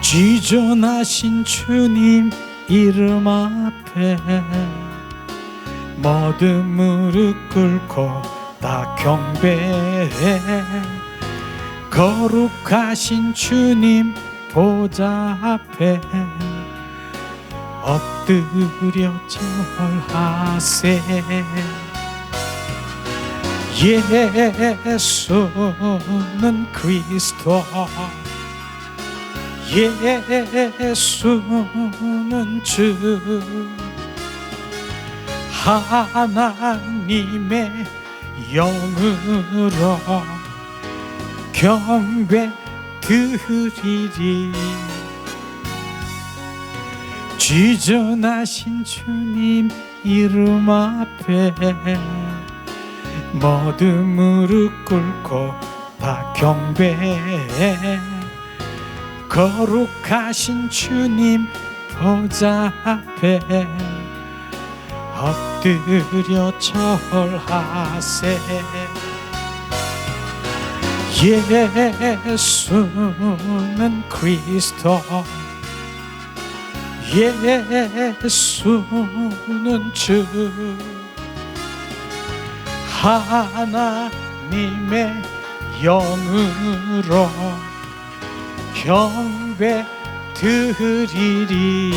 지존하신 주님 이름 앞에 모든 무릎 꿇고 다 경배해. 거룩하신 주님 보좌 앞에 엎드려 절하세. 예수는 그리스도, 예수는 주, 하나님의 영으로 경배 드리리. 지존하신 주님 이름 앞에 모든 무릎 꿇고 다 경배해. 거룩하신 주님 보좌 앞에 엎드려 절하세. 예수는 그리스도, 예수는 주, 하나님의 영으로 경배 드리리.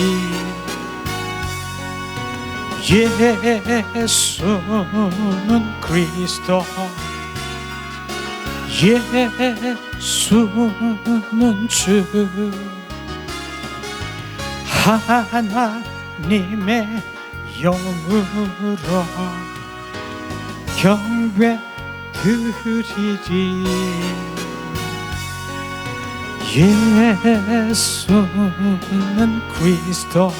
예수는 그리스도, 예수는 주, 하나님의 영으로 경배 드리리. 예수는 그리스도,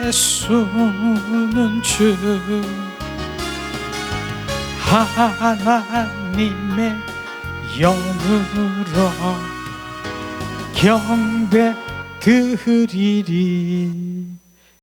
예수는 주, 하나님의 영으로 경배 드리리.